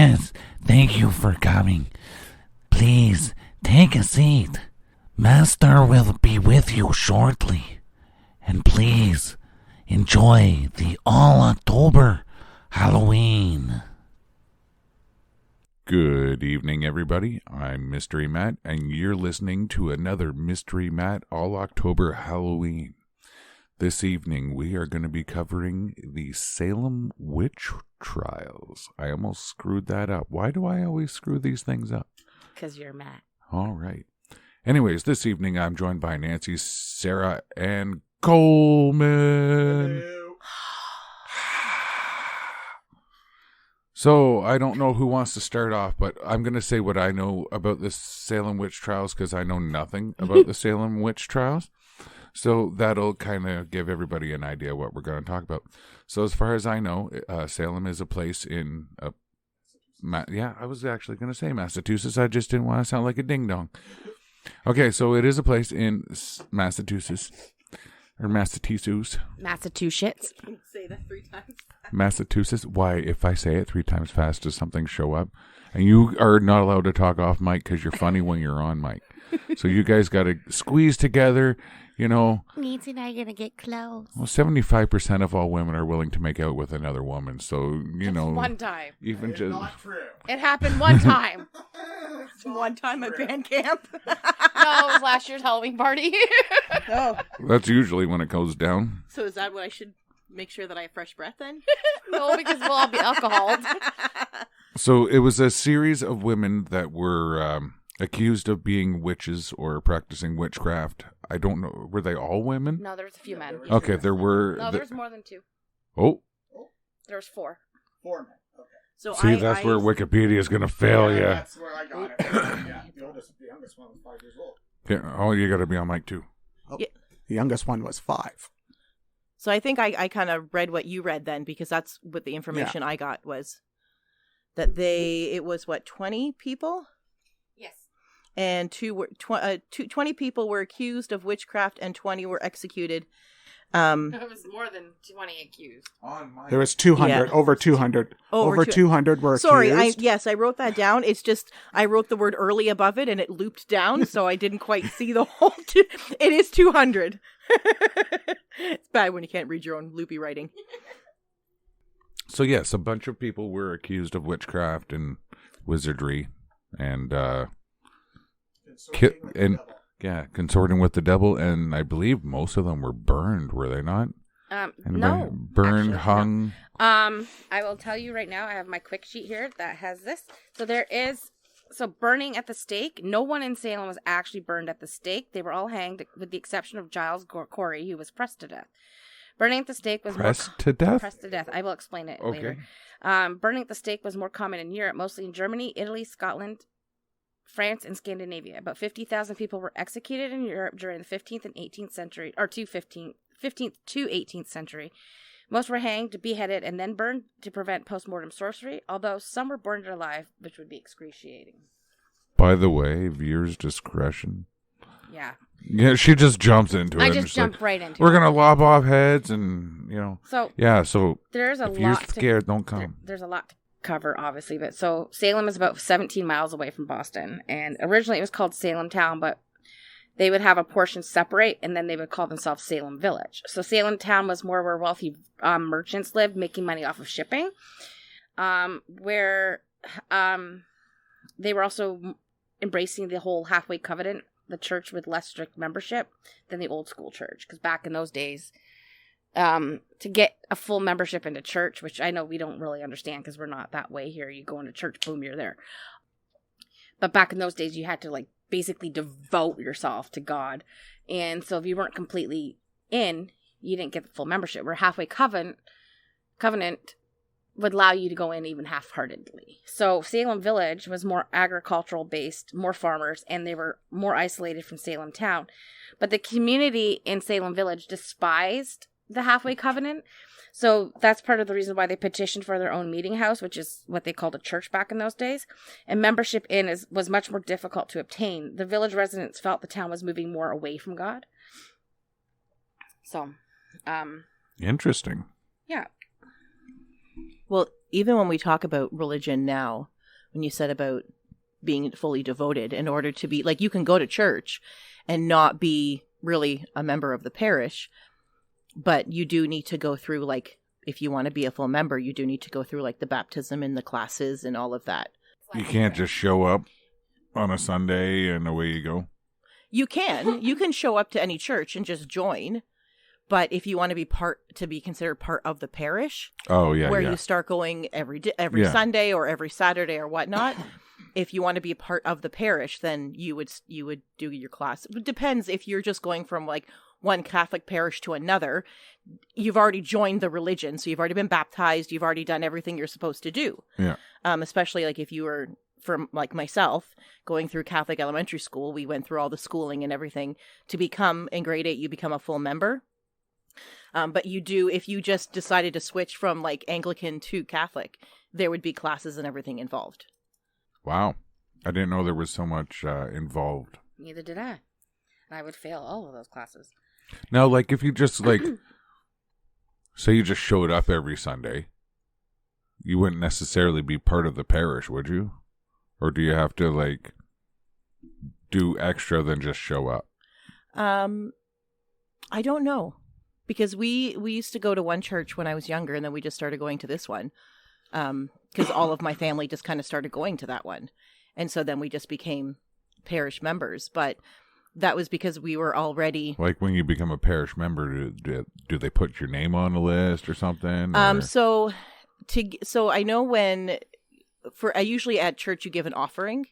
Yes, thank you for coming. Please, take a seat. Master will be with you shortly. And please, enjoy the all-October Halloween. Good evening, everybody. I'm Mystery Matt, and you're listening to another Mystery Matt All-October Halloween. This evening, we are going to be covering the Salem witch trials. I almost screwed that up. Why do I always screw these things up? Because you're Matt. All right. Anyways, this evening, I'm joined by Nancy, Sarah, and Coleman. Hello. So, I don't know who wants to start off, but I'm going to say what I know about the Salem witch trials because I know nothing about the Salem witch trials. So, that'll kind of give everybody an idea what we're going to talk about. So, as far as I know, Salem is a place in, I was actually going to say Massachusetts. I just didn't want to sound like a ding-dong. Okay, so it is a place in Massachusetts. Or Massachusetts. Massachusetts. Say that 3 times. Massachusetts. Why, if I say it 3 times fast, does something show up? And you are not allowed to talk off mic because you're funny when you're on mic. So you guys got to squeeze together, you know. Nancy and I are going to get close. Well, 75% of all women are willing to make out with another woman. So, you know. One time. Even just. Not true. It happened one time. One time at band camp. No, it was last year's Halloween party. Oh, That's usually when it goes down. so is that what I should make sure that I have fresh breath then? No, because we'll all be alcoholed. So it was a series of women that were accused of being witches or practicing witchcraft. I don't know. Were they all women? No, there was a few men. Okay, there were. No, there was more than 2. Oh, There was 4. 4 men. Okay. So see, that's where Wikipedia is going to fail you. That's where I got it. Yeah, the youngest one was 5 years old. Yeah, oh, you got to be on mic too. Oh, Yeah. The youngest one was 5. So I think I kind of read what you read then, because that's what the information I got was that it was 20 people? Yes. And 20 people were accused of witchcraft and 20 were executed. It was more than 20 accused. There was 200, Yeah. over 200. Over 200 were Sorry, accused. I wrote that down. It's just I wrote the word early above it and it looped down, so I didn't quite see the whole. It is 200. It's bad when you can't read your own loopy writing. So yes, a bunch of people were accused of witchcraft and wizardry, and consorting with the devil, and I believe most of them were burned. Were they not? No. Burned, Actually, hung. no. I will tell you right now, I have my quick sheet here that has this. So burning at the stake, no one in Salem was actually burned at the stake. They were all hanged with the exception of Giles Corey, who was pressed to death. Burning at the stake was Pressed to death? Pressed to death. I will explain it Okay. later. Burning at the stake was more common in Europe, mostly in Germany, Italy, Scotland, France, and Scandinavia. About 50,000 people were executed in Europe during the 15th and 18th century, or 15th to 18th century. Most were hanged, beheaded, and then burned to prevent post-mortem sorcery, although some were burned alive, which would be excruciating. By the way, viewers' discretion. Yeah. Yeah, she just jumps into it. I and just it's jumped like, right into we're it. gonna lob off heads, and you know. So Yeah, so there's a if you're lot scared, don't come. There's a lot to cover, obviously, but so Salem is about 17 miles away from Boston, and originally it was called Salem Town, but they would have a portion separate, and then they would call themselves Salem Village. So Salem Town was more where wealthy merchants lived, making money off of shipping, where they were also embracing the whole halfway covenant, the church with less strict membership than the old school church, because back in those days, to get a full membership into church, which I know we don't really understand because we're not that way here. You go into church, boom, you're there. But back in those days, you had to basically devote yourself to God. And so if you weren't completely in, you didn't get the full membership. Where halfway covenant would allow you to go in even half-heartedly. So Salem Village was more agricultural based, more farmers, and they were more isolated from Salem Town. But the community in Salem Village despised the halfway covenant. So that's part of the reason why they petitioned for their own meeting house, which is what they called a church back in those days. And membership in was much more difficult to obtain. The village residents felt the town was moving more away from God. So, Interesting. Yeah. Well, even when we talk about religion now, when you said about being fully devoted in order to be, like, you can go to church and not be really a member of the parish, but you do need to go through, like, if you want to be a full member, you do need to go through, like, the baptism and the classes and all of that. You can't just show up on a Sunday and away you go. You can show up to any church and just join, but if you want to be considered part of the parish, where you start going every Sunday or every Saturday or whatnot, if you want to be a part of the parish, then you would do your class. It depends if you're just going from like one Catholic parish to another. You've already joined the religion, so you've already been baptized. You've already done everything you're supposed to do. Yeah. Especially like if you were, from like myself, going through Catholic elementary school, we went through all the schooling and everything to become, in grade 8, you become a full member. But you do, if you just decided to switch from like Anglican to Catholic, there would be classes and everything involved. Wow. I didn't know there was so much involved. Neither did I. And I would fail all of those classes. Now, like, if you just, like, say you just showed up every Sunday, you wouldn't necessarily be part of the parish, would you? Or do you have to, like, do extra than just show up? I don't know. Because we used to go to one church when I was younger, and then we just started going to this one. Because all of my family just kind of started going to that one. And so then we just became parish members. But that was because we were already... Like when you become a parish member, do they put your name on the list or something? Or... So I know I usually at church you give an offering.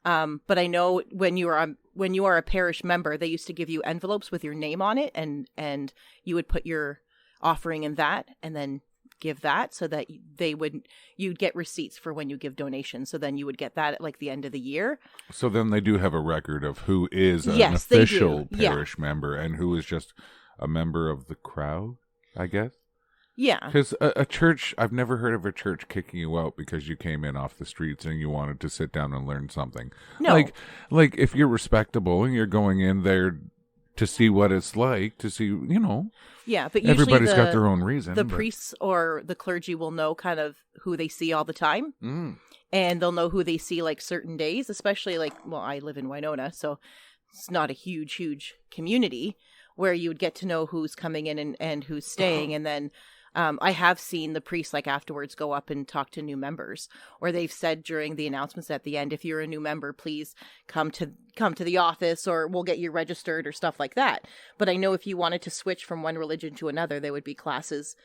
But I know when you are a parish member, they used to give you envelopes with your name on it, and you would put your offering in that, and then give that, so that you'd get receipts for when you give donations. So then you would get that at like the end of the year. So then they do have a record of who is an official parish member and who is just a member of the crowd, I guess. Yeah. Because a church, I've never heard of a church kicking you out because you came in off the streets and you wanted to sit down and learn something. No. Like if you're respectable and you're going in there to see what it's like, to see, Yeah, but usually everybody's got their own reason. The priests or the clergy will know kind of who they see all the time. And they'll know who they see like certain days, especially like, well, I live in Winona, so it's not a huge community where you would get to know who's coming in and who's staying. And then I have seen the priests like afterwards go up and talk to new members, or they've said during the announcements at the end, if you're a new member, please come to the office, or we'll get you registered, or stuff like that. But I know if you wanted to switch from one religion to another, there would be classes.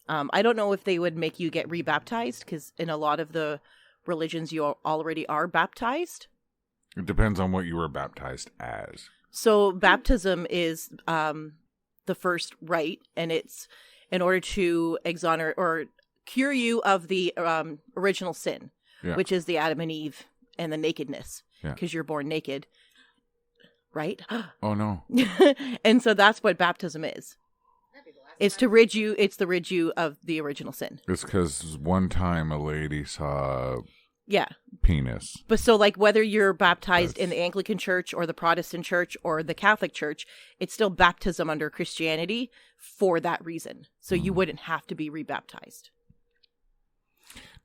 I don't know if they would make you get rebaptized, because in a lot of the religions you already are baptized. It depends on what you were baptized as. So baptism is the first rite, and it's in order to exonerate or cure you of the original sin, which is the Adam and Eve and the nakedness, because you're born naked, right? Oh, no. And so that's what baptism is. It's to rid you. It's to rid you of the original sin. It's because one time a lady saw Yeah. penis. But so like whether you're baptized in the Anglican church or the Protestant church or the Catholic church, it's still baptism under Christianity for that reason. So you wouldn't have to be rebaptized.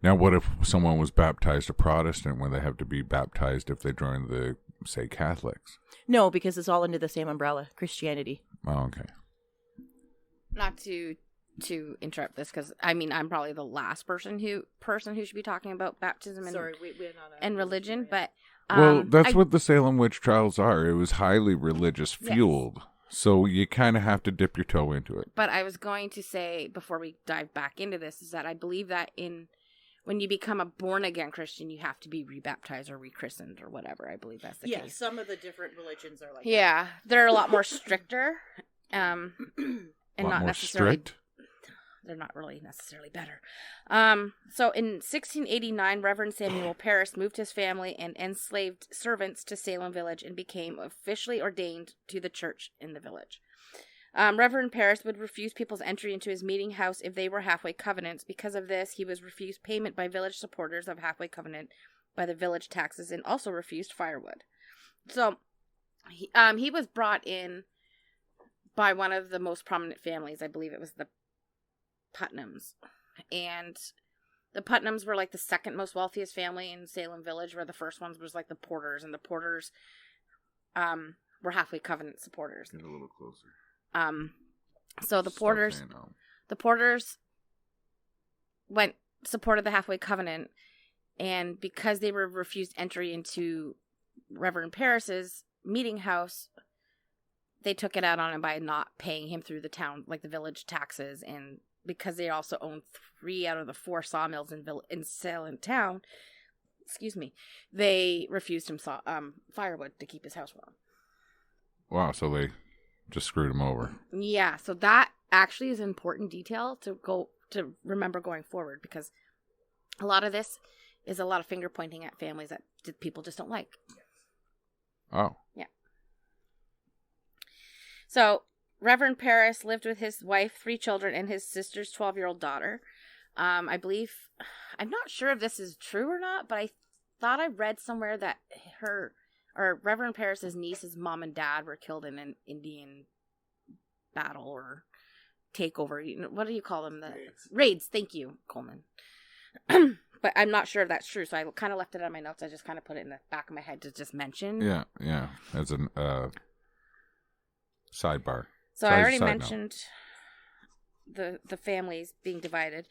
Now, what if someone was baptized a Protestant when they have to be baptized if they join the, say, Catholics? No, because it's all under the same umbrella, Christianity. Oh, okay. Not to interrupt this, because I mean I'm probably the last person who should be talking about baptism and religion, but well, that's what the Salem witch trials are. It was highly religious fueled, yes. So you kind of have to dip your toe into it. But I was going to say before we dive back into this is that I believe that when you become a born again Christian, you have to be rebaptized or rechristened or whatever. I believe that's the case. Yeah, some of the different religions are like that. They're a lot more stricter, and not necessarily strict. They're not really necessarily better. So in 1689, Reverend Samuel Parris moved his family and enslaved servants to Salem Village and became officially ordained to the church in the village. Reverend Parris would refuse people's entry into his meeting house if they were halfway covenants. Because of this, he was refused payment by village supporters of halfway covenant by the village taxes and also refused firewood. So he was brought in by one of the most prominent families. I believe it was the Putnams, and The Putnams were like the second most wealthiest family in Salem Village, where the first ones was like the Porters, and the Porters were halfway covenant supporters. Get a little closer. So the Stop Porters, saying no. the Porters supported the halfway covenant, and because they were refused entry into Reverend Parris's meeting house, they took it out on him by not paying him through the town, like the village taxes, and because they also owned 3 out of the 4 sawmills in Salem town, they refused him firewood to keep his house warm. Wow, so they just screwed him over. Yeah, so that actually is an important detail to remember going forward, because a lot of this is a lot of finger pointing at families that people just don't like. Oh. Yeah. So Reverend Parris lived with his wife, 3 children, and his sister's 12-year-old daughter. I believe, I'm not sure if this is true or not, but I thought I read somewhere that Reverend Parris's niece's mom and dad were killed in an Indian battle or takeover. What do you call them? Raids. Thank you, Coleman. But I'm not sure if that's true, so I kind of left it on my notes. I just kind of put it in the back of my head to just mention. Yeah. As an sidebar. So I already mentioned the families being divided,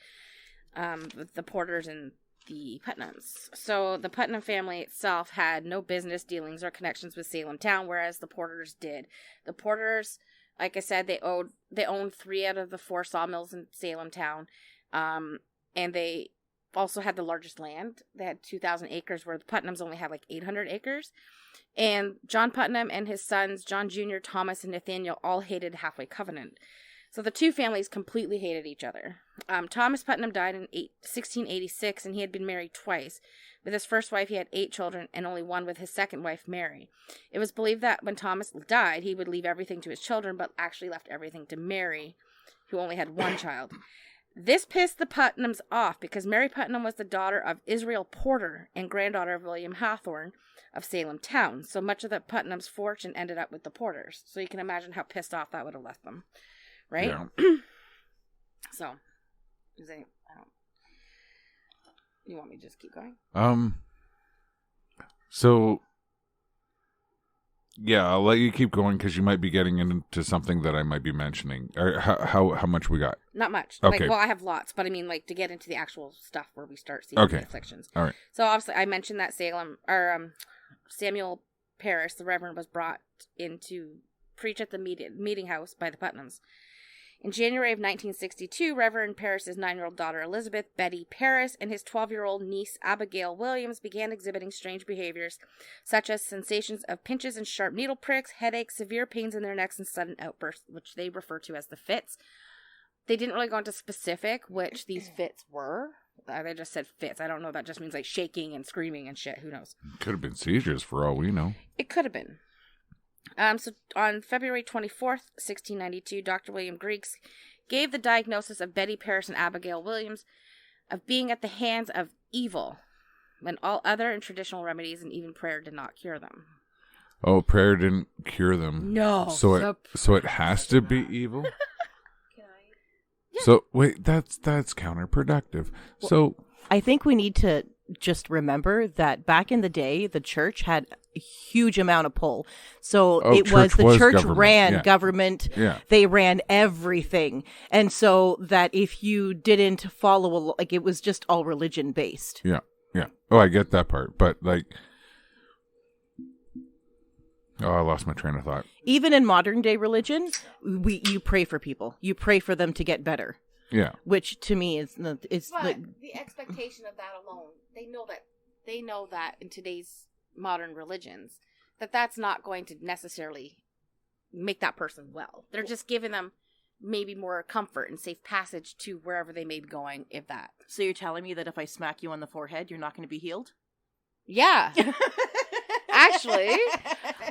with the Porters and the Putnams. So the Putnam family itself had no business dealings or connections with Salem town, whereas the Porters did. The Porters, like I said, they owned 3 out of the 4 sawmills in Salem town, and they also had the largest land. They had 2,000 acres, where the Putnams only had like 800 acres. And John Putnam and his sons, John Jr., Thomas, and Nathaniel, all hated Halfway Covenant. So the 2 families completely hated each other. Thomas Putnam died in 1686, and he had been married twice. With his first wife, he had 8 children, and only 1 with his second wife, Mary. It was believed that when Thomas died, he would leave everything to his children, but actually left everything to Mary, who only had 1 child. This pissed the Putnams off, because Mary Putnam was the daughter of Israel Porter and granddaughter of William Hathorne of Salem town. So much of the Putnams' fortune ended up with the Porters. So you can imagine how pissed off that would have left them. Right? Yeah. So, you want me to just keep going? So, yeah, I'll let you keep going, because you might be getting into something that I might be mentioning. Or how much we got? Not much. Okay. I have lots, but I mean, to get into the actual stuff where we start seeing the afflictions. All right. So obviously, I mentioned that Samuel Parris, the Reverend, was brought in to preach at the meeting house by the Putnams. In January of 1962, Reverend Parris's 9-year-old daughter Elizabeth Betty Parris and his 12-year-old niece Abigail Williams began exhibiting strange behaviors, such as sensations of pinches and sharp needle pricks, headaches, severe pains in their necks, and sudden outbursts, which they refer to as the fits. They didn't really go into specific which these fits were. They just said fits. I don't know. That just means like shaking and screaming and shit. Who knows? Could have been seizures for all we know. It could have been. So on February 24th, 1692, Dr. William Griggs gave the diagnosis of Betty Parris and Abigail Williams of being at the hands of evil, when all other and traditional remedies and even prayer did not cure them. Oh, prayer didn't cure them. No. So it has to be evil? Can I? Yeah. So wait, that's counterproductive. Well, so I think we need to just remember that back in the day, the church had a huge amount of pull. So the church government. ran government. Yeah. They ran everything. And so that if you didn't follow, it was just all religion based. Yeah. Yeah. Oh, I get that part. But I lost my train of thought. Even in modern day religion, you pray for people. You pray for them to get better. Yeah. Which to me is But the expectation of that alone, they know that in today's modern religions, that's not going to necessarily make that person well. They're just giving them maybe more comfort and safe passage to wherever they may be going, if that. So you're telling me that if I smack you on the forehead, you're not going to be healed? Yeah. Actually,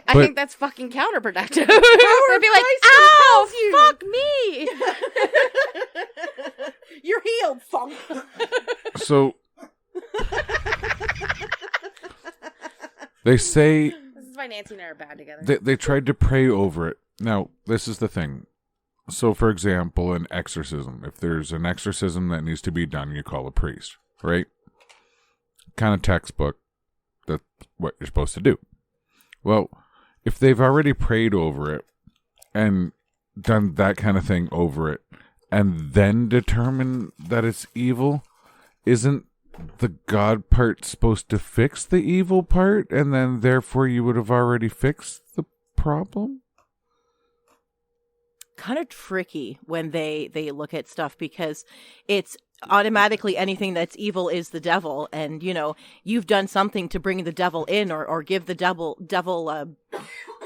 I think that's fucking counterproductive. They'd be like, ow, fuck me. You're healed, funk. So they say This is why Nancy and I are bad together. they tried to pray over it. Now, this is the thing. So, for example, an exorcism. If there's an exorcism that needs to be done, you call a priest. right? Kind of textbook. That's what you're supposed to do. Well, if they've already prayed over it and done that kind of thing over it, and then determine that it's evil, isn't the God part supposed to fix the evil part, and then therefore you would have already fixed the problem? Kind of tricky when they look at stuff, because it's automatically anything that's evil is the devil, and you've done something to bring the devil in, or give the devil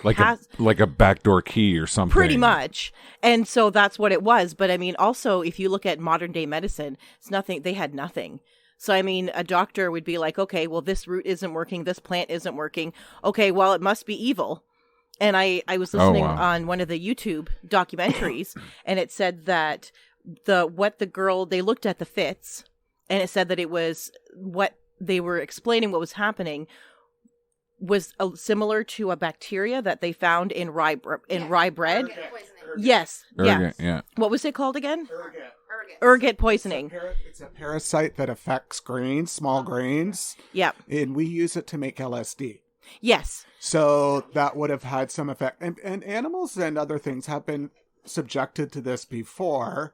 like a backdoor key or something. Pretty much. And so that's what it was. But I mean, also, if you look at modern day medicine, it's nothing. They had nothing. So, I mean, a doctor would be like, okay, well, this root isn't working. This plant isn't working. Okay, well, it must be evil. And I was listening on one of the YouTube documentaries, and it said that they looked at the fits, and it said that it was what they were explaining what was happening was similar to a bacteria that they found in rye bread. Yes. Ergot, yeah. What was it called again? Ergot poisoning. It's a parasite that affects grains, small grains. Yep. And we use it to make LSD. Yes. So that would have had some effect. And animals and other things have been subjected to this before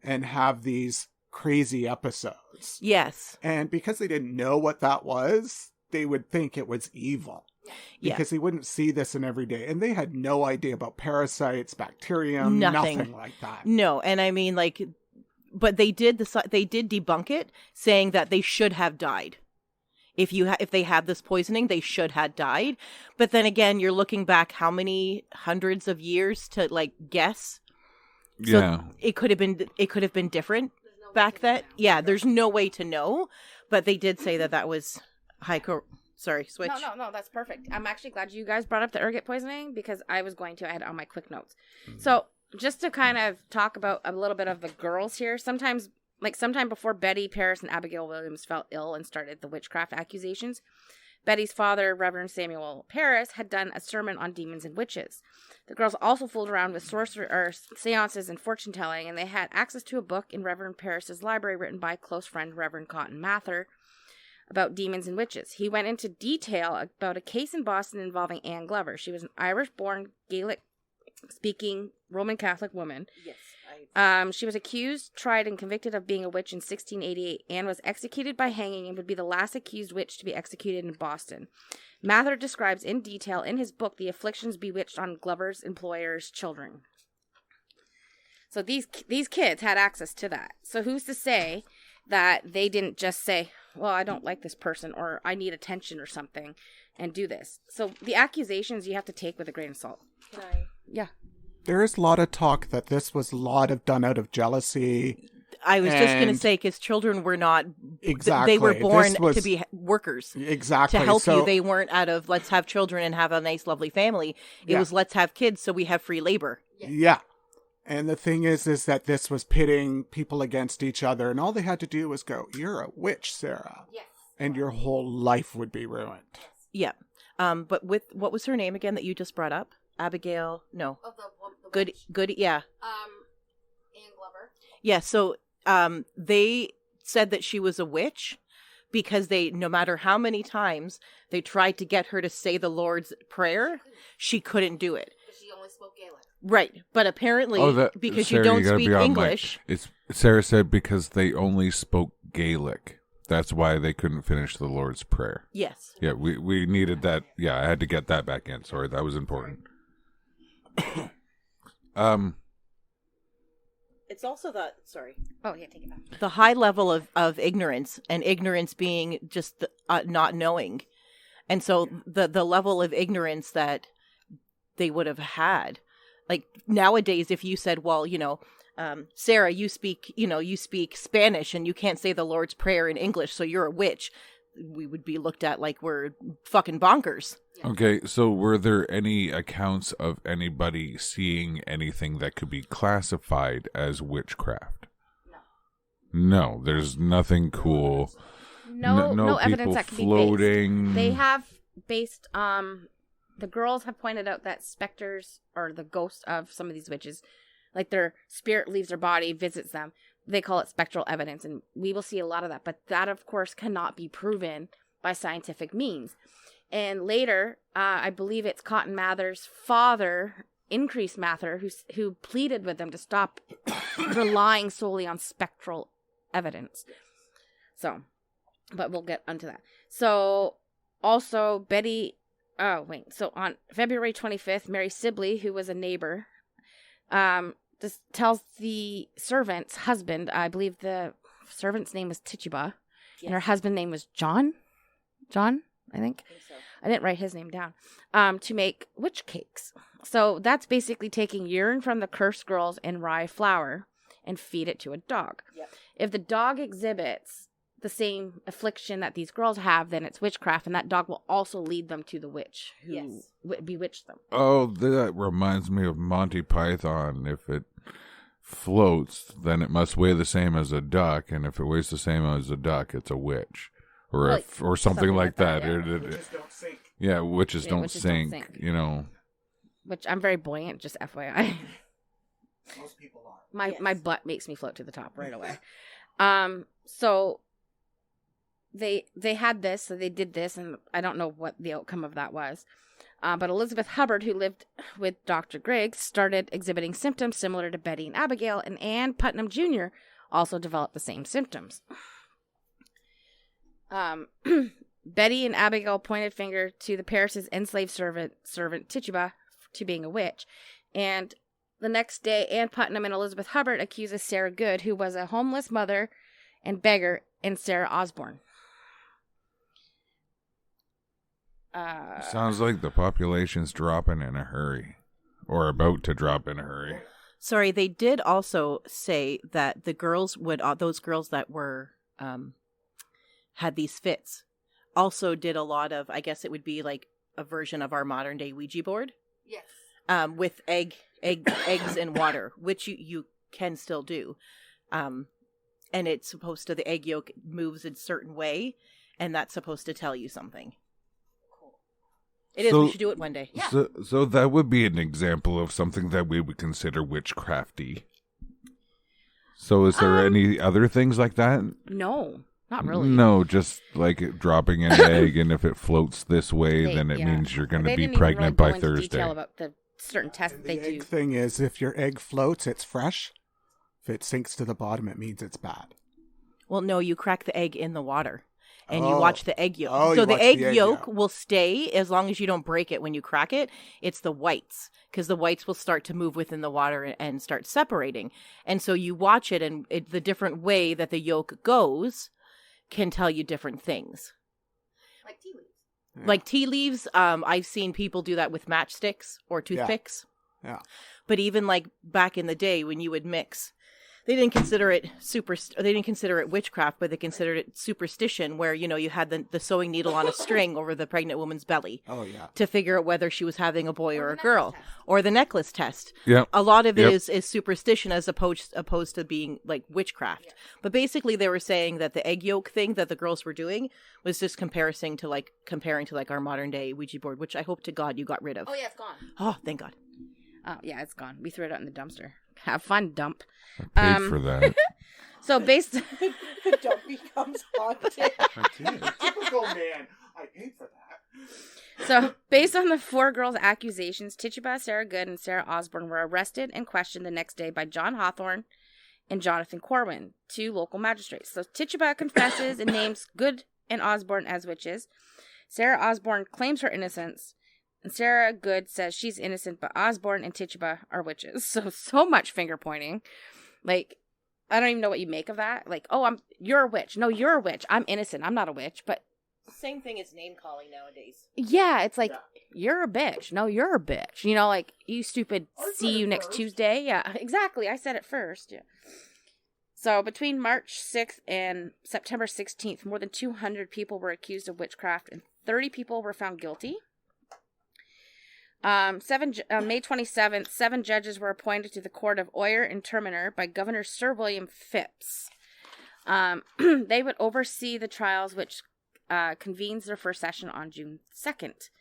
and have these crazy episodes. Yes. And because they didn't know what that was, they would think it was evil. Because they wouldn't see this in every day. And they had no idea about parasites, bacterium, nothing like that. No. And I mean, but they did debunk it, saying that they should have died. If they had this poisoning, they should have died. But then again, you're looking back how many hundreds of years to guess. So Yeah. It could have been different back then. Yeah, there's no way to know. But they did say that was Sorry, switch. No, that's perfect. I'm actually glad you guys brought up the ergot poisoning, because I was going to add on my quick notes. So just to kind of talk about a little bit of the girls here, sometime before Betty, Paris, and Abigail Williams fell ill and started the witchcraft accusations, Betty's father, Reverend Samuel Paris, had done a sermon on demons and witches. The girls also fooled around with seances and fortune-telling, and they had access to a book in Reverend Paris's library written by close friend Reverend Cotton Mather about demons and witches. He went into detail about a case in Boston involving Anne Glover. She was an Irish-born, Gaelic-speaking Roman Catholic woman. Yes. She was accused, tried, and convicted of being a witch in 1688. Anne was executed by hanging and would be the last accused witch to be executed in Boston. Mather describes in detail in his book the afflictions bewitched on Glover's employers' children. So these kids had access to that. So who's to say that they didn't just say, well, I don't like this person, or I need attention or something, and do this. So the accusations you have to take with a grain of salt. Yeah. There is a lot of talk that this was done out of jealousy. I was just going to say, because children were not... Exactly. They were born to be workers. Exactly. To help you. They weren't out of, let's have children and have a nice, lovely family. It was, let's have kids so we have free labor. Yeah. And the thing is that this was pitting people against each other, and all they had to do was go, "You're a witch, Sarah." Yes. And your whole life would be ruined. Yeah. But what was her name again that you just brought up? Abigail? No. Oh, the Good, yeah. Anne Glover. Yeah, so they said that she was a witch because no matter how many times they tried to get her to say the Lord's Prayer, she couldn't do it. She only spoke Gaelic. Right, but apparently, because Sarah, you don't gotta speak be on English. Sarah said because they only spoke Gaelic. That's why they couldn't finish the Lord's Prayer. Yes. Yeah, we needed that. Yeah, I had to get that back in. Sorry, that was important. It's also take it back. The high level of ignorance, and ignorance being just not knowing. And so the level of ignorance that they would have had. Like nowadays, if you said, well, Sarah, you speak Spanish and you can't say the Lord's Prayer in English, so you're a witch, we would be looked at like we're fucking bonkers. Okay, so were there any accounts of anybody seeing anything that could be classified as witchcraft? No, there's nothing cool. No evidence that can floating. be based. They have based the girls have pointed out that specters or the ghosts of some of these witches, like their spirit leaves their body, visits them. they call it spectral evidence, and we will see a lot of that. But that, of course, cannot be proven by scientific means. And later, I believe it's Cotton Mather's father, Increase Mather, who pleaded with them to stop relying solely on spectral evidence. So, but we'll get onto that. So, also, so on February 25th, Mary Sibley, who was a neighbor, this tells the servant's husband, I believe the servant's name was Tituba, and her husband's name was John, I think so. I didn't write his name down, to make witch cakes. So that's basically taking urine from the cursed girls and rye flour and feed it to a dog. Yep. If the dog exhibits the same affliction that these girls have, then it's witchcraft, and that dog will also lead them to the witch who bewitched them. Oh, that reminds me of Monty Python. If it floats, then it must weigh the same as a duck, and if it weighs the same as a duck, it's a witch. Or something like that. Witches don't sink. Yeah, witches don't sink, you know. Which I'm very buoyant, just FYI. Most people are. My butt makes me float to the top right away. So they had this, so they did this, and I don't know what the outcome of that was. But Elizabeth Hubbard, who lived with Dr. Griggs, started exhibiting symptoms similar to Betty and Abigail, and Ann Putnam Jr. also developed the same symptoms. Betty and Abigail pointed finger to the Paris's enslaved servant Tituba to being a witch, and the next day, Ann Putnam and Elizabeth Hubbard accuses Sarah Good, who was a homeless mother and beggar, and Sarah Osborne. Sounds like the population's dropping in a hurry, or about to drop in a hurry. Sorry, they did also say that the girls those girls that were had these fits also did a lot of, I guess it would be like a version of our modern day Ouija board. Yes. With eggs and water, which you can still do. And it's supposed to, the egg yolk moves in a certain way, and that's supposed to tell you something. Cool. It is. We should do it one day. Yeah. So that would be an example of something that we would consider witchcrafty. So is there any other things like that? No. Not really. No, just like dropping an egg, and if it floats this way, then it means you're going to be pregnant by Thursday. Detail about the certain tests they do. The egg thing is, if your egg floats, it's fresh. If it sinks to the bottom, it means it's bad. Well, no, you crack the egg in the water, and you watch the egg yolk. Oh, so the egg yolk will stay as long as you don't break it when you crack it. It's the whites, because the whites will start to move within the water and start separating. And so you watch it, and the different way that the yolk goes can tell you different things. Like tea leaves. Yeah. Like tea leaves, I've seen people do that with matchsticks or toothpicks. Yeah. But even like back in the day when you would mix, they didn't consider it witchcraft, but they considered it superstition, where, you know, you had the sewing needle on a string over the pregnant woman's belly. Oh, yeah. To figure out whether she was having a boy or a girl. Or the necklace test. Yeah. A lot of it is superstition as opposed to being like witchcraft. Yeah. But basically they were saying that the egg yolk thing that the girls were doing was just comparing to our modern day Ouija board, which I hope to God you got rid of. Oh, yeah, it's gone. Oh, thank God. Oh, yeah, it's gone. We threw it out in the dumpster. Have fun, dump. I paid for that. So based... The dump becomes haunted. Typical man. I paid for that. So, based on the four girls' accusations, Tituba, Sarah Good, and Sarah Osborne were arrested and questioned the next day by John Hawthorne and Jonathan Corwin, two local magistrates. So, Tituba confesses and names Good and Osborne as witches. Sarah Osborne claims her innocence. And Sarah Good says she's innocent, but Osborne and Tituba are witches. So much finger pointing. Like, I don't even know what you make of that. Like, oh, you're a witch. No, you're a witch. I'm innocent. I'm not a witch. But same thing as name calling nowadays. yeah, it's like, you're a bitch. No, you're a bitch. You know, like, you stupid, see you next Tuesday. Yeah, exactly. I said it first. Yeah. So between March 6th and September 16th, more than 200 people were accused of witchcraft and 30 people were found guilty. May 27th, 7 judges were appointed to the Court of Oyer and Terminer by Governor Sir William Phipps. They would oversee the trials, which convenes their first session on June 2nd.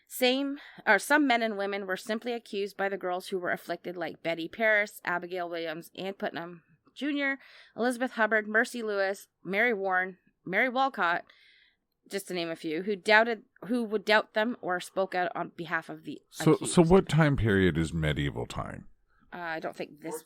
Some men and women were simply accused by the girls who were afflicted, like Betty Paris, Abigail Williams, Ann Putnam, Jr., Elizabeth Hubbard, Mercy Lewis, Mary Warren, Mary Walcott, just to name a few, who would doubt them or spoke out on behalf of the accused. So what time period is medieval time? I don't think this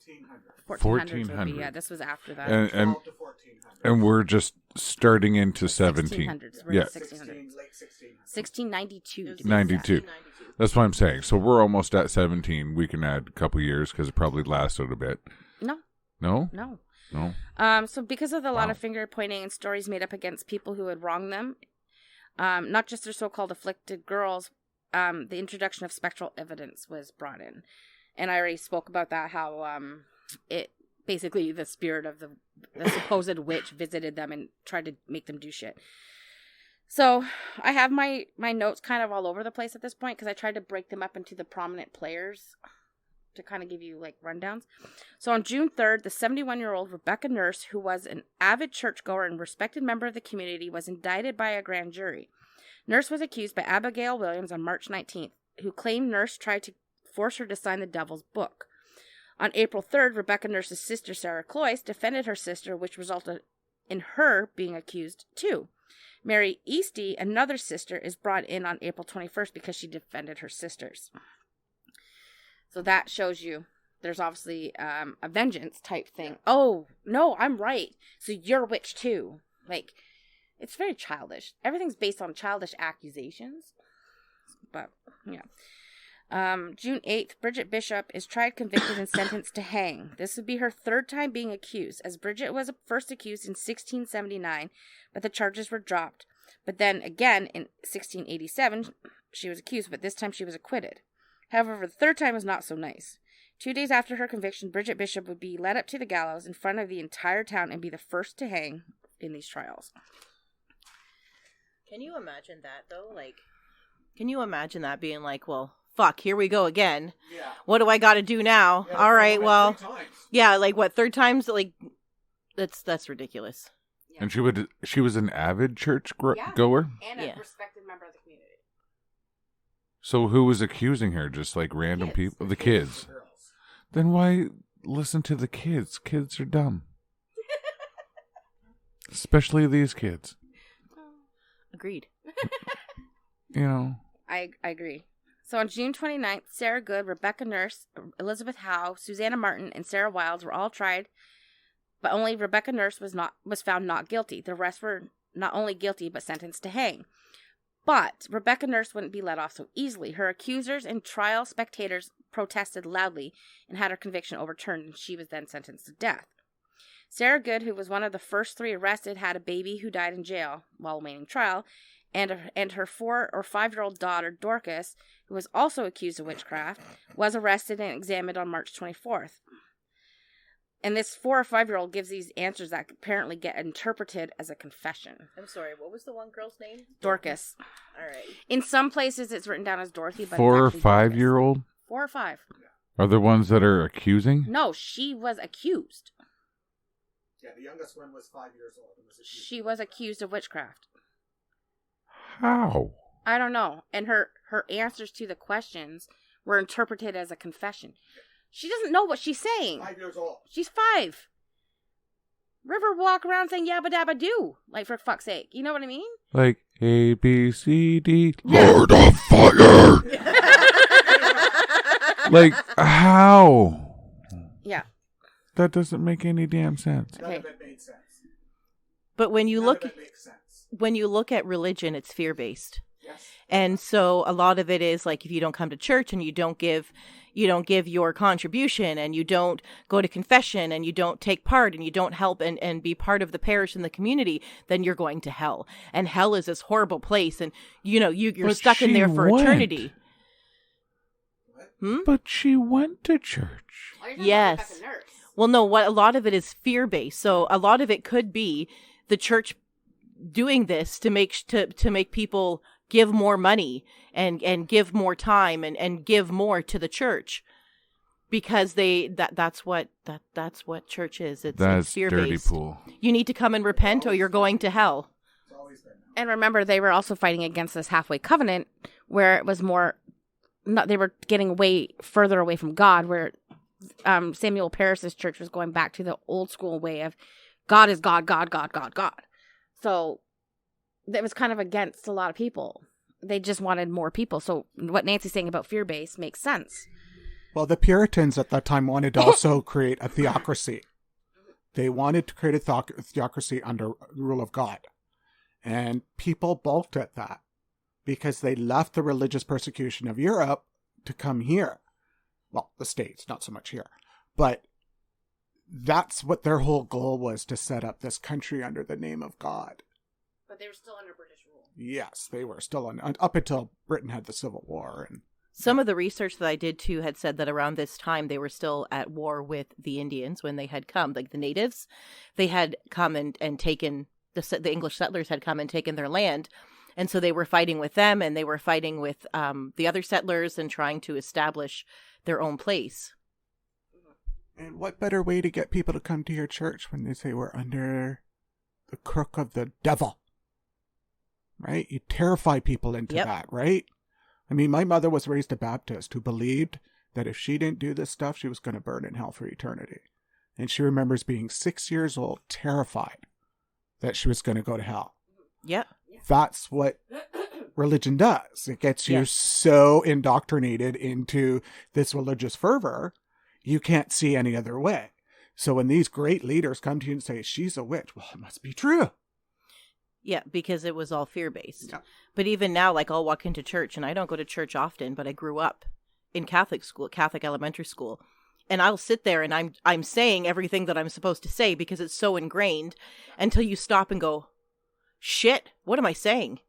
1400. 1400s would be. Yeah, this was after that. And 12 to 1400. and we're just starting into 17. 1600s. We're Yeah. in the 1600s. Late 1600s. 1692. to be 92. exact. That's what I'm saying. So we're almost at 17. We can add a couple years because it probably lasted a bit. No. No? No. So because of the lot Wow. of finger pointing and stories made up against people who had wronged them, not just their so-called afflicted girls, the introduction of spectral evidence was brought in. And I already spoke about that, how it basically the spirit of the supposed witch visited them and tried to make them do shit. So I have my notes kind of all over the place at this point because I tried to break them up into the prominent players to kind of give you like rundowns. So on June 3rd, the 71-year-old Rebecca Nurse, who was an avid churchgoer and respected member of the community, was indicted by a grand jury. Nurse was accused by Abigail Williams on March 19th, who claimed Nurse tried to force her to sign the devil's book. On April 3rd, Rebecca Nurse's sister, Sarah Cloyce, defended her sister, which resulted in her being accused too. Mary Easty, another sister, is brought in on April 21st because she defended her sisters. So that shows you there's obviously a vengeance type thing. Oh, no, I'm right. So you're a witch too. Like, it's very childish. Everything's based on childish accusations. But, yeah. June 8th, Bridget Bishop is tried, convicted, and sentenced to hang. This would be her third time being accused, as Bridget was first accused in 1679, but the charges were dropped. But then again, in 1687, she was accused, but this time she was acquitted. However, the third time was not so nice. 2 days after her conviction, Bridget Bishop would be led up to the gallows in front of the entire town and be the first to hang in these trials. Can you imagine that, though? Like, can you imagine that being like, well, fuck, here we go again. Yeah. What do I got to do now? Yeah, all right, well, 3 times. yeah, like what, third time's like, that's ridiculous. Yeah. And she was an avid church Yeah. goer? And a Yeah. respected member of the community. So who was accusing her? Just like random Kids. people? The kids. Girls. Then why listen to the kids? Kids are dumb. Especially these kids. Agreed. You know. I agree. So on June 29th, Sarah Good, Rebecca Nurse, Elizabeth Howe, Susanna Martin, and Sarah Wilds were all tried, but only Rebecca Nurse was found not guilty. The rest were not only guilty, but sentenced to hang. But Rebecca Nurse wouldn't be let off so easily. Her accusers and trial spectators protested loudly and had her conviction overturned, and she was then sentenced to death. Sarah Good, who was one of the first 3 arrested, had a baby who died in jail while awaiting trial, and her 4 or 5-year-old daughter, Dorcas, who was also accused of witchcraft, was arrested and examined on March 24th. And this 4 or 5-year-old gives these answers that apparently get interpreted as a confession. I'm sorry, what was the one girl's name? Dorcas. All right. In some places, it's written down as Dorothy, but 4 or it's actually 5-year-old 4 or 5. are the ones that are accusing? No, she was accused. Yeah, the youngest one was 5 years old. And was accused She was accused of witchcraft. How? I don't know. And her answers to the questions were interpreted as a confession. She doesn't know what she's saying. 5 years old. She's 5. River walk around saying yabba dabba do. Like, for fuck's sake. You know what I mean? Like A, B, C, D, Lord of Fire! Like, how? Yeah. That doesn't make any damn sense. None Okay. of it made sense. But when you None look of it makes sense. when you look at religion, it's fear-based. Yes. And so a lot of it is like, if you don't come to church and you don't give your contribution, and you don't go to confession, and you don't take part, and you don't help and be part of the parish and the community, then you're going to hell. And hell is this horrible place, and you're But stuck in she there for went. eternity. What? But she went to church. Yes. Well, no, what a lot of it is fear-based. So a lot of it could be the church doing this to make people give more money and give more time and give more to the church, because that's what church is. It's fear dirty based. pool. You need to come and repent, or you're going to hell. It's always been. And remember, they were also fighting against this halfway covenant, where it was more, they were getting further away from God, where Samuel Parris's church was going back to the old school way of God is God, God, God, God, God. So that was kind of against a lot of people. They just wanted more people. So what Nancy's saying about fear-based makes sense. Well, the Puritans at that time wanted to also create a theocracy. They wanted to create a theocracy under the rule of God. And people balked at that because they left the religious persecution of Europe to come here. Well, the States, not so much here. But that's what their whole goal was, to set up this country under the name of God. But they were still under British rule. Yes, they were still up until Britain had the Civil War. And some of the research that I did too had said that around this time they were still at war with the Indians when they had come, like the natives. They had come and taken, the English settlers had come and taken their land. And so they were fighting with them, and they were fighting with the other settlers and trying to establish their own place. And what better way to get people to come to your church when they say we're under the crook of the devil? Right? You terrify people into that, right? I mean, my mother was raised a Baptist who believed that if she didn't do this stuff, she was going to burn in hell for eternity. And she remembers being 6 years old, terrified that she was going to go to hell. Yep. That's what religion does. It gets you so indoctrinated into this religious fervor, you can't see any other way. So when these great leaders come to you and say, she's a witch, well, it must be true. Yeah, because it was all fear-based. Yeah. But even now, like, I'll walk into church, and I don't go to church often, but I grew up in Catholic school, Catholic elementary school. And I'll sit there and I'm saying everything that I'm supposed to say because it's so ingrained until you stop and go, shit, what am I saying?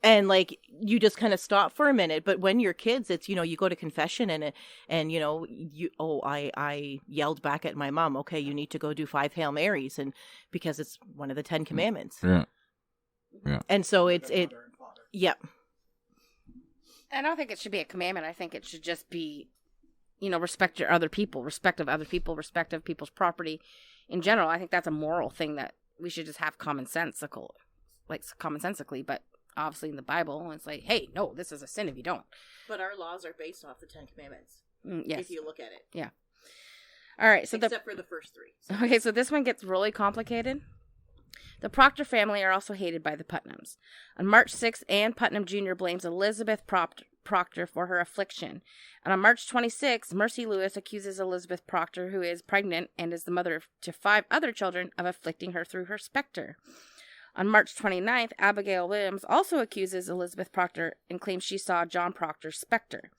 And like, you just kind of stop for a minute. But when you're kids, it's, you go to confession and I yelled back at my mom, okay, you need to go do 5 Hail Marys. And because it's one of the 10 commandments. Yeah. Yeah. And so yeah. I don't think it should be a commandment. I think it should just be, respect your other people, respect of other people, respect of people's property in general. I think that's a moral thing that we should just have commonsensically. But obviously in the Bible, it's like, hey, no, this is a sin if you don't. But our laws are based off the 10 commandments. Yes. If you look at it. Yeah. All right. So except for the first 3. So. Okay, so this one gets really complicated. The Proctor family are also hated by the Putnams. On March 6th, Anne Putnam Jr. blames Elizabeth Proctor for her affliction. And on March 26th, Mercy Lewis accuses Elizabeth Proctor, who is pregnant and is the mother to 5 other children, of afflicting her through her specter. On March 29th, Abigail Williams also accuses Elizabeth Proctor and claims she saw John Proctor's specter.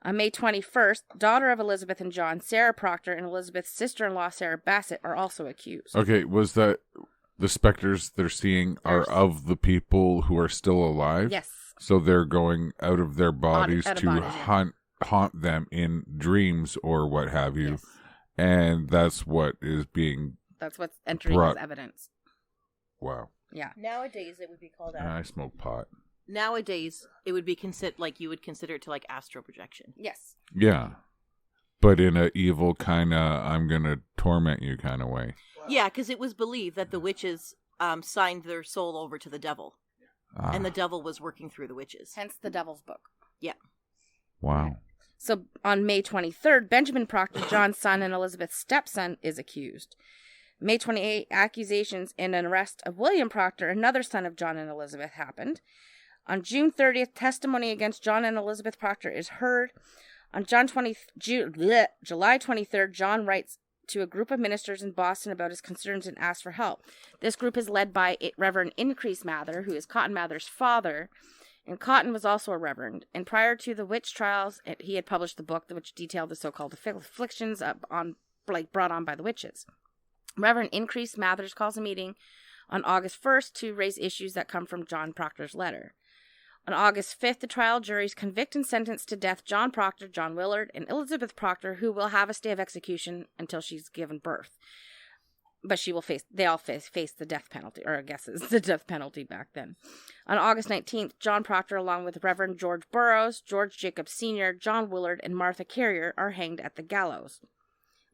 On May 21st, daughter of Elizabeth and John, Sarah Proctor, and Elizabeth's sister-in-law, Sarah Bassett, are also accused. Okay, was that the specters they're seeing are of the people who are still alive? Yes. So they're going out of their bodies to bodies, haunt them in dreams or what have you. Yes. And that's what is being... That's what's entering as evidence. Wow. Yeah. Nowadays, it would be called I smoke pot. Nowadays, it would be you would consider it to like astral projection. Yes. Yeah. But in a evil kind of, I'm going to torment you kind of way. Yeah, because it was believed that the witches signed their soul over to the devil. And the devil was working through the witches. Hence the Devil's Book. Yeah. Wow. So on May 23rd, Benjamin Proctor, John's son and Elizabeth's stepson, is accused. May 28th, accusations and an arrest of William Proctor, another son of John and Elizabeth, happened. On June 30th, testimony against John and Elizabeth Proctor is heard. On July 23rd, John writes to a group of ministers in Boston about his concerns and asks for help. This group is led by Reverend Increase Mather, who is Cotton Mather's father, and Cotton was also a reverend. And prior to the witch trials, he had published the book which detailed the so-called afflictions brought on by the witches. Reverend Increase Mathers calls a meeting on August 1st to raise issues that come from John Proctor's letter. On August 5th, the trial juries convict and sentence to death John Proctor, John Willard, and Elizabeth Proctor, who will have a stay of execution until she's given birth. But they all face the death penalty, or I guess it's the death penalty back then. On August 19th, John Proctor, along with Reverend George Burroughs, George Jacob Sr., John Willard, and Martha Carrier, are hanged at the gallows.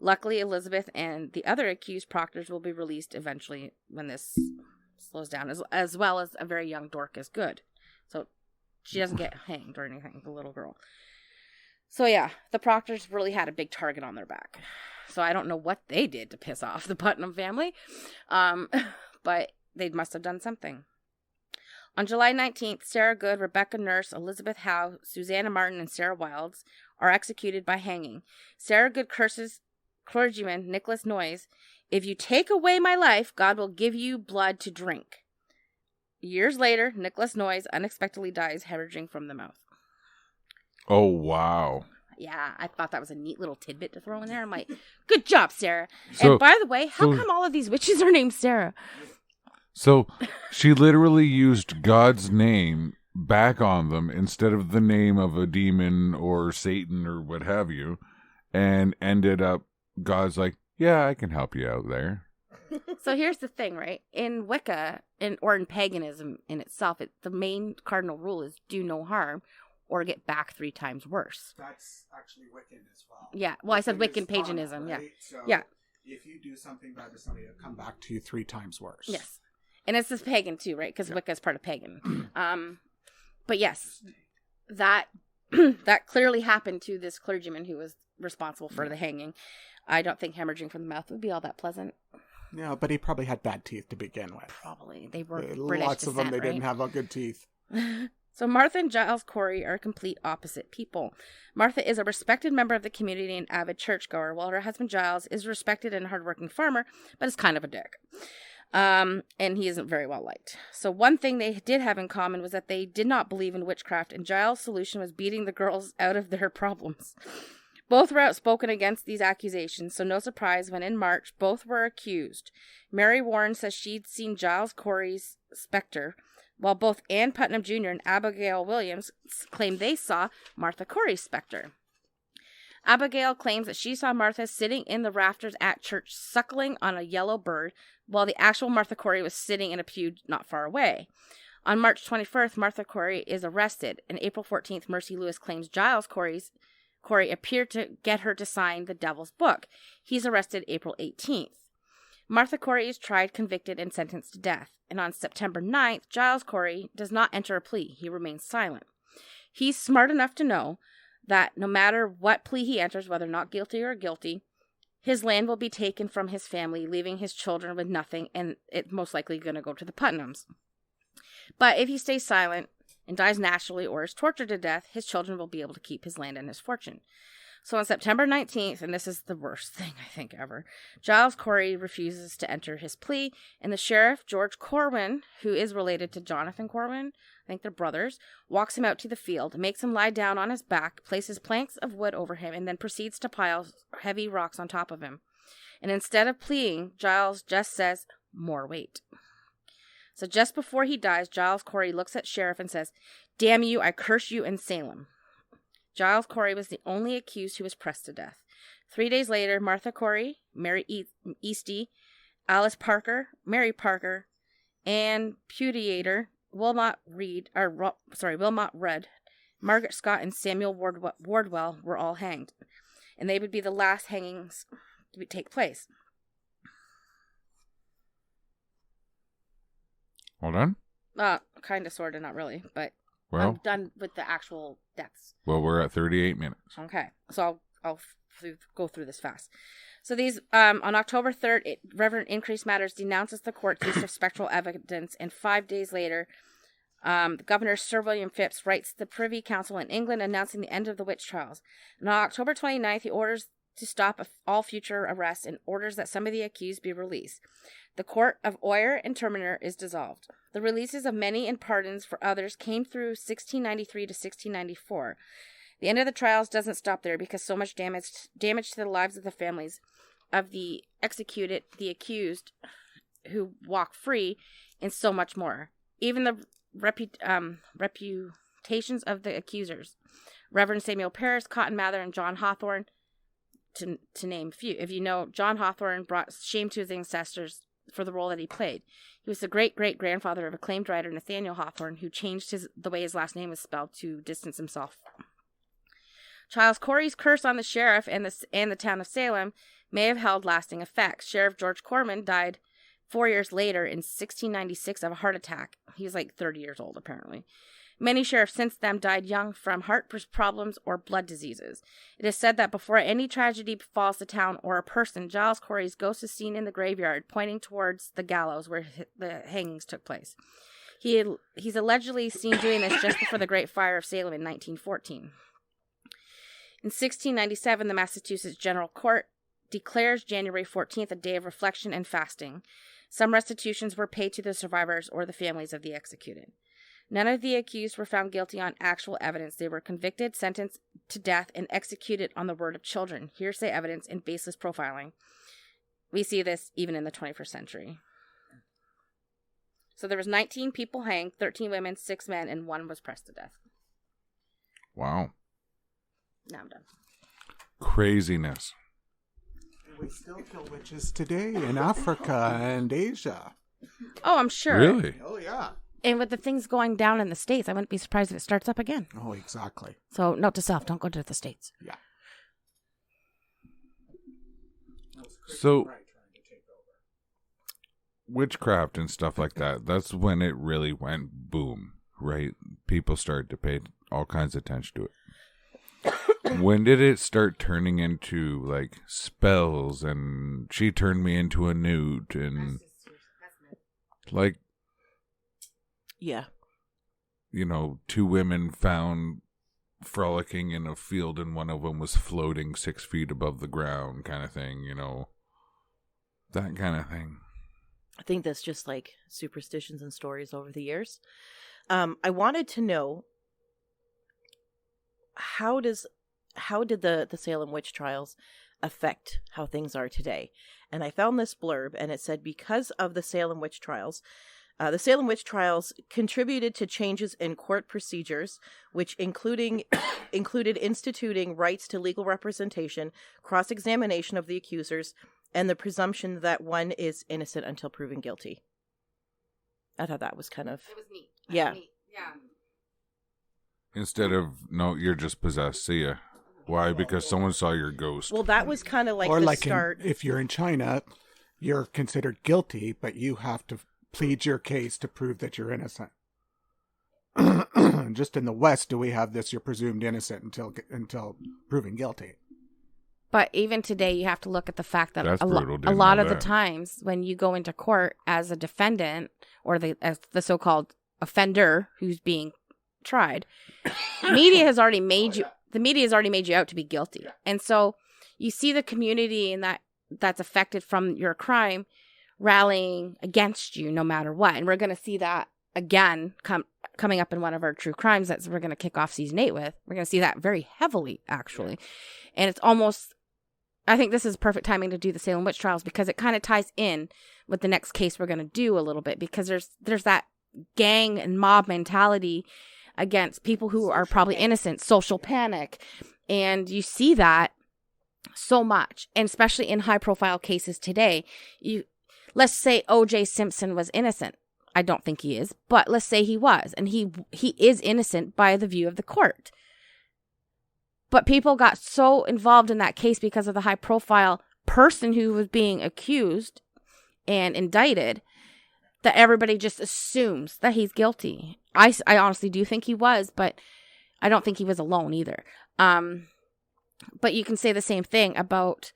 Luckily, Elizabeth and the other accused proctors will be released eventually when this slows down, as well as a very young Dorcas Good. So she doesn't get hanged or anything, the little girl. So yeah, the Proctors really had a big target on their back. So I don't know what they did to piss off the Putnam family, but they must have done something. On July 19th, Sarah Good, Rebecca Nurse, Elizabeth Howe, Susanna Martin, and Sarah Wilds are executed by hanging. Sarah Good curses clergyman Nicholas Noyes, "If you take away my life, God will give you blood to drink." Years later, Nicholas Noyes unexpectedly dies, hemorrhaging from the mouth. Oh, wow. Yeah, I thought that was a neat little tidbit to throw in there. I'm like, good job, Sarah. So- and by the way, how come all of these witches are named Sarah? So she literally used God's name back on them instead of the name of a demon or Satan or what have you, and ended up, God's like, yeah, I can help you out there. So here's the thing, right? In Wicca, or in paganism in itself, the main cardinal rule is do no harm or get back 3 times worse. That's actually Wiccan as well. Yeah, well, I said Wiccan Wiccan is paganism, karma, yeah. right? So Yeah. if you do something bad to somebody, it'll come back to you 3 times worse. Yes. And it's this pagan too, right? Because Wicca is part of pagan. But yes, that that clearly happened to this clergyman who was responsible for the hanging. I don't think hemorrhaging from the mouth would be all that pleasant. Yeah, but he probably had bad teeth to begin with. Probably. They were British Lots of them, descent, they right? didn't have good teeth. So Martha and Giles Corey are complete opposite people. Martha is a respected member of the community and avid churchgoer, while her husband Giles is a respected and hardworking farmer, but is kind of a dick. And he isn't very well liked. So one thing they did have in common was that they did not believe in witchcraft, and Giles' solution was beating the girls out of their problems. Both were outspoken against these accusations, so no surprise when in March both were accused. Mary Warren says she'd seen Giles Corey's specter, while both Ann Putnam Jr. and Abigail Williams claim they saw Martha Corey's specter. Abigail claims that she saw Martha sitting in the rafters at church suckling on a yellow bird, while the actual Martha Corey was sitting in a pew not far away. On March 21st, Martha Corey is arrested, and April 14th, Mercy Lewis claims Giles Corey appeared to get her to sign the Devil's Book. He's arrested April 18th. Martha Corey is tried, convicted, and sentenced to death. And on September 9th, Giles Corey does not enter a plea. He remains silent. He's smart enough to know that no matter what plea he enters, whether not guilty or guilty, his land will be taken from his family, leaving his children with nothing, and it's most likely going to go to the Putnams. But if he stays silent and dies naturally or is tortured to death, his children will be able to keep his land and his fortune. So on September 19th, and this is the worst thing I think ever, Giles Corey refuses to enter his plea, and the sheriff, George Corwin, who is related to Jonathan Corwin, I think they're brothers, walks him out to the field, makes him lie down on his back, places planks of wood over him, and then proceeds to pile heavy rocks on top of him. And instead of pleading, Giles just says, "More weight." So just before he dies, Giles Corey looks at Sheriff and says, "Damn you, I curse you in Salem." Giles Corey was the only accused who was pressed to death. 3 days later, Martha Corey, Mary Easty, Alice Parker, Mary Parker, and Putiator, Wilmot Rudd, Margaret Scott, and Samuel Wardwell were all hanged. And they would be the last hangings to take place. Hold on. Kind of, sort of, not really, but Well, I'm done with the actual deaths. well, we're at 38 minutes. Okay, so I'll go through this fast. So these, on October 3rd, Reverend Increase Matters denounces the court's use of spectral evidence, and 5 days later, the Governor Sir William Phipps writes the Privy Council in England announcing the end of the witch trials. And on October 29th, he orders to stop all future arrests and orders that some of the accused be released. The court of Oyer and Terminer is dissolved. The releases of many and pardons for others came through 1693 to 1694. The end of the trials doesn't stop there because so much damage to the lives of the families of the executed, the accused who walk free, and so much more. Even the reputations of the accusers. Reverend Samuel Parris, Cotton Mather, and John Hawthorne, to name a few. If you know, John Hawthorne brought shame to his ancestors for the role that he played. He was the great-great-grandfather of acclaimed writer Nathaniel Hawthorne, who changed the way his last name was spelled to distance himself. Giles Corey's curse on the sheriff and the town of Salem may have held lasting effects. Sheriff George Corman died 4 years later, in 1696, of a heart attack. He's like 30 years old, apparently. Many sheriffs since then died young from heart problems or blood diseases. It is said that before any tragedy befalls the town or a person, Giles Corey's ghost is seen in the graveyard, pointing towards the gallows where the hangings took place. He's allegedly seen doing this just before the Great Fire of Salem in 1914. In 1697, the Massachusetts General Court declares January 14th a day of reflection and fasting. Some restitutions were paid to the survivors or the families of the executed. None of the accused were found guilty on actual evidence. They were convicted, sentenced to death, and executed on the word of children, hearsay evidence, and baseless profiling. We see this even in the 21st century. So there was 19 people hanged, 13 women, 6 men, and 1 was pressed to death. Wow. Now I'm done. Craziness. We still kill witches today in Africa and Asia. Oh, I'm sure. Really? Oh, yeah. And with the things going down in the States, I wouldn't be surprised if it starts up again. Oh, exactly. So note to self, don't go to the States. Yeah. So, witchcraft and stuff like that, that's when it really went boom, right? People started to pay all kinds of attention to it. When did it start turning into, like, spells and she turned me into a newt and, like, Yeah. you know, 2 women found frolicking in a field and one of them was floating 6 feet above the ground kind of thing, you know, that kind of thing. I think that's just like superstitions and stories over the years. I wanted to know, how did the Salem witch trials affect how things are today? And I found this blurb, and it said, because of the Salem witch trials contributed to changes in court procedures, which included instituting rights to legal representation, cross-examination of the accusers, and the presumption that one is innocent until proven guilty. I thought that was kind of... It was neat. Yeah. Yeah. Instead of, no, you're just possessed, see ya. Why? Because someone saw your ghost. Well, that was kind of like or the like start... if you're in China, you're considered guilty, but you have to plead your case to prove that you're innocent. Just in the West, do we have this? You're presumed innocent until proven guilty. But even today, you have to look at the fact that That's a brutal. lot Didn't of know the that. times when you go into court as a defendant or as the so-called offender who's being tried, media has already made you. The media has already made you out to be guilty, and so you see the community and that's affected from your crime rallying against you no matter what. And we're going to see that again coming up in one of our true crimes that we're going to kick off season 8 with. We're going to see that very heavily, actually, and it's almost. I think this is perfect timing to do the Salem witch trials because it kind of ties in with the next case we're going to do a little bit, because there's that gang and mob mentality against people who are probably innocent, social panic. And you see that so much, and especially in high profile cases today. Let's say O.J. Simpson was innocent. I don't think he is, but let's say he was, and he is innocent by the view of the court. But people got so involved in that case because of the high profile person who was being accused and indicted that everybody just assumes that he's guilty. I honestly do think he was, but I don't think he was alone either. But you can say the same thing about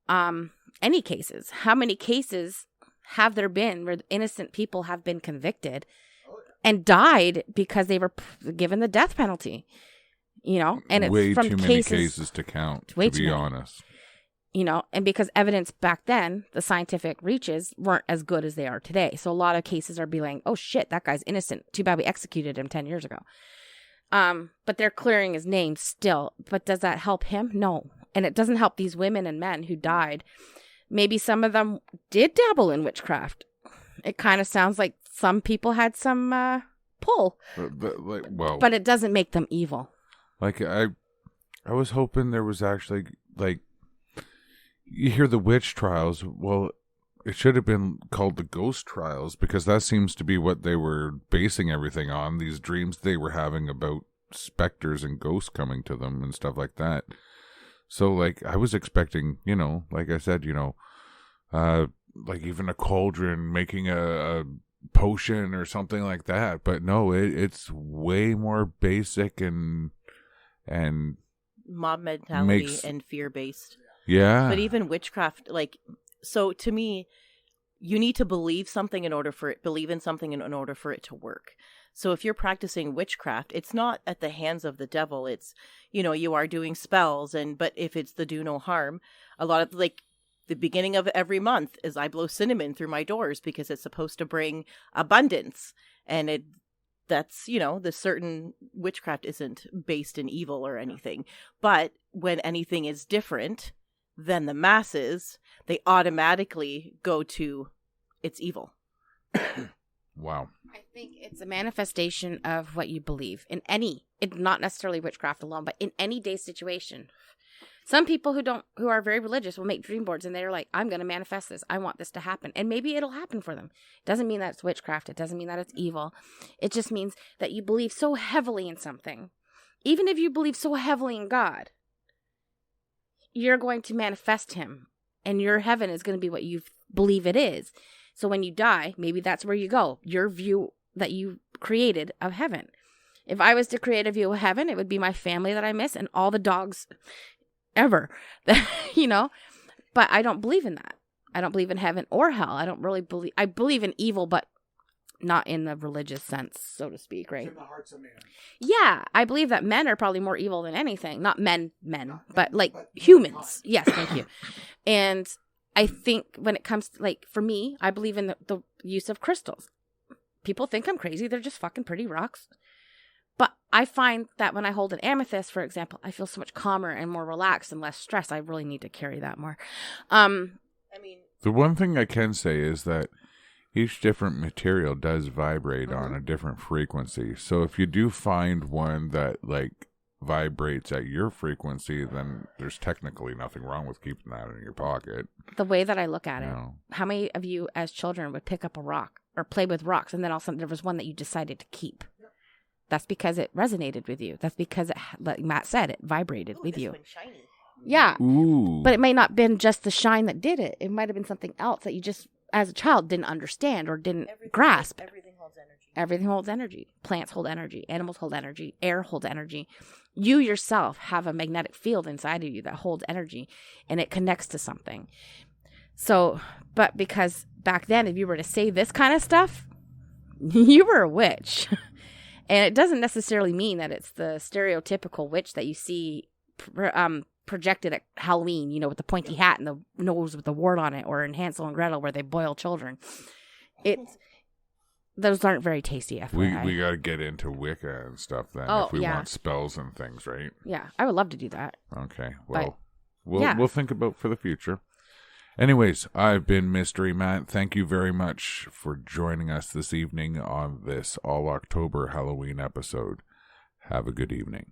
any cases. How many cases have there been where innocent people have been convicted and died because they were given the death penalty? You know, and it's way from too many cases to count, to be honest. You know, and because evidence back then, the scientific reaches weren't as good as they are today. So a lot of cases are being like, oh shit, that guy's innocent. Too bad we executed him 10 years ago. But they're clearing his name still. But does that help him? No. And it doesn't help these women and men who died. Maybe some of them did dabble in witchcraft. It kind of sounds like some people had some pull. But it doesn't make them evil. Like, I was hoping there was actually, like, you hear the witch trials. Well, it should have been called the ghost trials, because that seems to be what they were basing everything on. These dreams they were having about specters and ghosts coming to them and stuff like that. So, like, I was expecting, you know, like I said, you know, like even a cauldron, making a potion or something like that. But no, it's way more basic and mob mentality makes- and fear based. yeah. But even witchcraft, like, so to me, you need to believe in something in order for it to work. So if you're practicing witchcraft, it's not at the hands of the devil. It's, you are doing spells, but if it's the do no harm, a lot of, like, the beginning of every month is I blow cinnamon through my doors because it's supposed to bring abundance. And that's, the certain witchcraft isn't based in evil or anything. But when anything is different than the masses, they automatically go to it's evil. Wow. I think it's a manifestation of what you believe in not necessarily witchcraft alone, but in any day situation. Some people who are very religious will make dream boards and they're like, I'm going to manifest this. I want this to happen. And maybe it'll happen for them. It doesn't mean that it's witchcraft. It doesn't mean that it's evil. It just means that you believe so heavily in something. Even if you believe so heavily in God, you're going to manifest him. And your heaven is going to be what you believe it is. So when you die, maybe that's where you go. Your view that you created of heaven. If I was to create a view of heaven, it would be my family that I miss and all the dogs ever, but I don't believe in that. I don't believe in heaven or hell. I believe in evil, but not in the religious sense, so to speak, right? In the hearts of man. Yeah, I believe that men are probably more evil than anything. Not men, but like humans. Yes, thank you. And I think when it comes to, like, for me, I believe in the use of crystals. People think I'm crazy. They're just fucking pretty rocks. But I find that when I hold an amethyst, for example, I feel so much calmer and more relaxed and less stressed. I really need to carry that more. The one thing I can say is that each different material does vibrate on a different frequency. So if you do find one that, like, vibrates at your frequency, then there's technically nothing wrong with keeping that in your pocket. The way that I look at it, No. how many of you as children would pick up a rock or play with rocks and then all of a sudden there was one that you decided to keep? That's because it resonated with you. That's because, like Matt said, it vibrated with you. Shiny. Yeah. Ooh. But it may not have been just the shine that did it. It might have been something else that you just, as a child, didn't understand or didn't grasp. Everything holds energy. Everything holds energy. Plants hold energy. Animals hold energy. Air holds energy. You yourself have a magnetic field inside of you that holds energy, and it connects to something. So, but because back then, if you were to say this kind of stuff, you were a witch. And it doesn't necessarily mean that it's the stereotypical witch that you see projected at Halloween, with the pointy hat and the nose with the wart on it, or in Hansel and Gretel where they boil children. Those aren't very tasty. FYI. We got to get into Wicca and stuff then if we want spells and things, right? Yeah, I would love to do that. Okay, well, But, we'll think about for the future. Anyways, I've been Mystery Matt. Thank you very much for joining us this evening on this All October Halloween episode. Have a good evening.